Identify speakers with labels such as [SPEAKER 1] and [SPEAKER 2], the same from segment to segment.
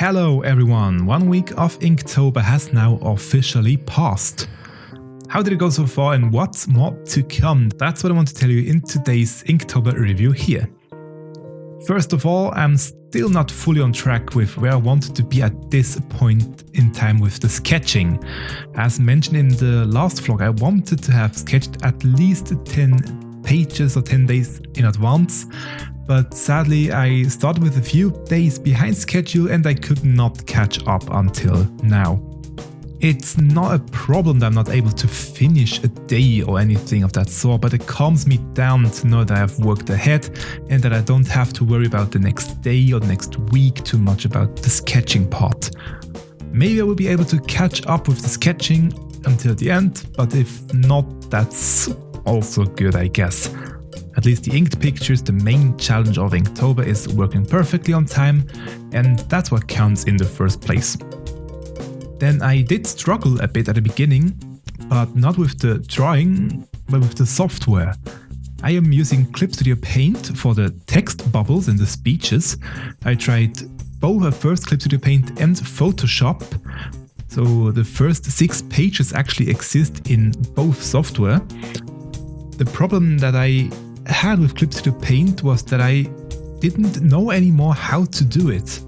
[SPEAKER 1] Hello everyone, 1 week of Inktober has now officially passed. How did it go so far and what's more to come? That's what I want to tell you in today's Inktober review here. First of all, I'm still not fully on track with where I wanted to be at this point in time with the sketching. As mentioned in the last vlog, I wanted to have sketched at least 10 pages or 10 days in advance. But sadly, I started with a few days behind schedule and I could not catch up until now. It's not a problem that I'm not able to finish a day or anything of that sort, but it calms me down to know that I've worked ahead and that I don't have to worry about the next day or the next week too much about the sketching part. Maybe I will be able to catch up with the sketching until the end, but if not, that's also good, I guess. At least the inked pictures, the main challenge of Inktober, is working perfectly on time, and that's what counts in the first place. Then I did struggle a bit at the beginning, but not with the drawing, but with the software. I am using Clip Studio Paint for the text bubbles and the speeches. I tried both at first Clip Studio Paint and Photoshop, so the first 6 pages actually exist in both software. The problem that I had with Clip Studio Paint was that I didn't know anymore how to do it.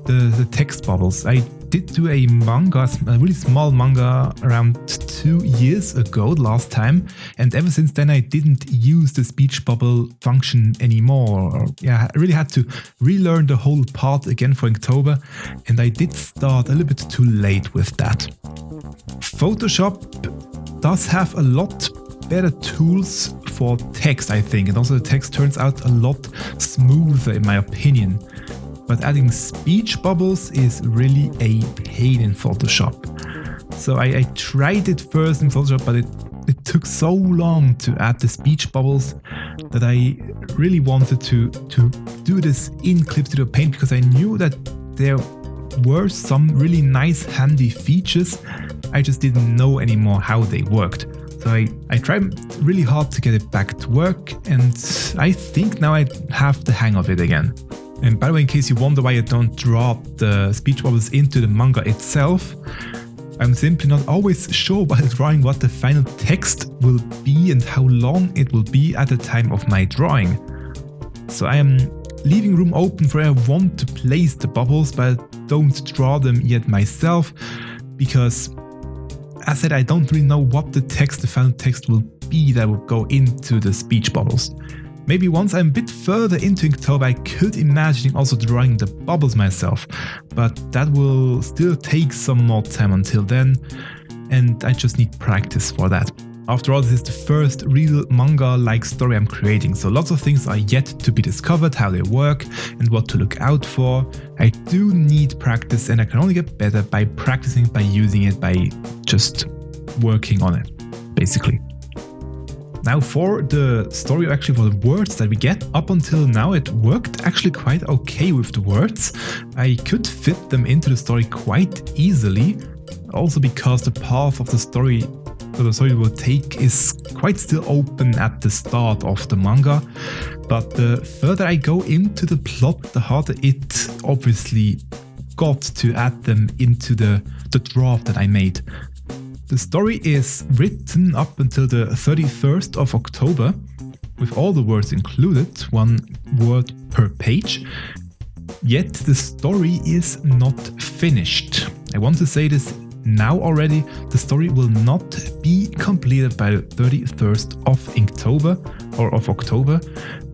[SPEAKER 1] The text bubbles. I did do a manga, a really small manga around 2 years ago last time, and ever since then I didn't use the speech bubble function anymore. I really had to relearn the whole part again for Inktober, and I did start a little bit too late with that. Photoshop does have a lot better tools for text, I think, and also the text turns out a lot smoother in my opinion. But adding speech bubbles is really a pain in Photoshop. So I tried it first in Photoshop, but it took so long to add the speech bubbles that I really wanted to do this in Clip Studio Paint, because I knew that there were some really nice handy features. I just didn't know anymore how they worked. So I tried really hard to get it back to work, and I think now I have the hang of it again. And by the way, in case you wonder why I don't draw the speech bubbles into the manga itself, I'm simply not always sure while drawing what the final text will be and how long it will be at the time of my drawing. So I am leaving room open for where I want to place the bubbles, but I don't draw them yet myself, because as I said, I don't really know what the final text will be that will go into the speech bubbles. Maybe once I'm a bit further into Inktober, I could imagine also drawing the bubbles myself, but that will still take some more time until then, and I just need practice for that. After all, this is the first real manga-like story I'm creating, so lots of things are yet to be discovered, how they work and what to look out for. I do need practice, and I can only get better by practicing, by using it, by just working on it, basically. Now for the story, actually for the words that we get, up until now it worked actually quite okay with the words. I could fit them into the story quite easily, also because the path of the story will take is quite still open at the start of the manga. But the further I go into the plot, the harder it obviously got to add them into the draft that I made. The story is written up until the 31st of October, with all the words included, 1 word per page. Yet the story is not finished. I want to say this now already, the story will not be completed by the 31st of Inktober or of October.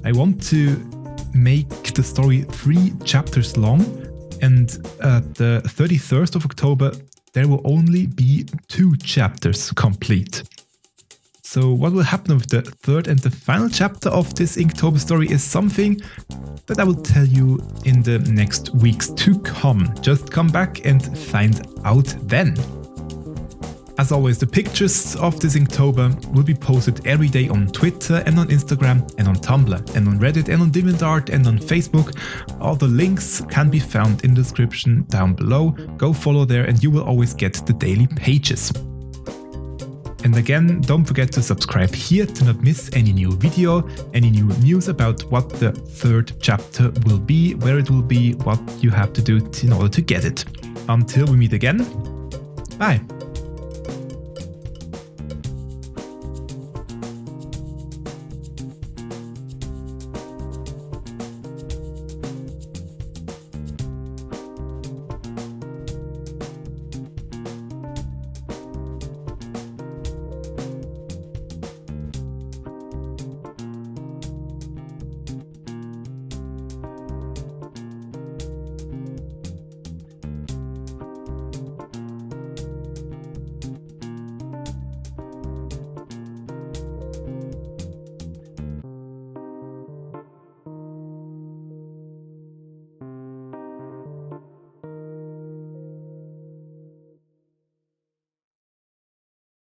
[SPEAKER 1] I want to make the story 3 chapters long, and at the 31st of October there will only be 2 chapters complete. So what will happen with the 3rd and the final chapter of this Inktober story is something that I will tell you in the next weeks to come. Just come back and find out then. As always, the pictures of this Inktober will be posted every day on Twitter and on Instagram and on Tumblr and on Reddit and on DeviantArt and on Facebook. All the links can be found in the description down below. Go follow there and you will always get the daily pages. And again, don't forget to subscribe here to not miss any new video, any new news about what the third chapter will be, where it will be, what you have to do in order to get it. Until we meet again, bye!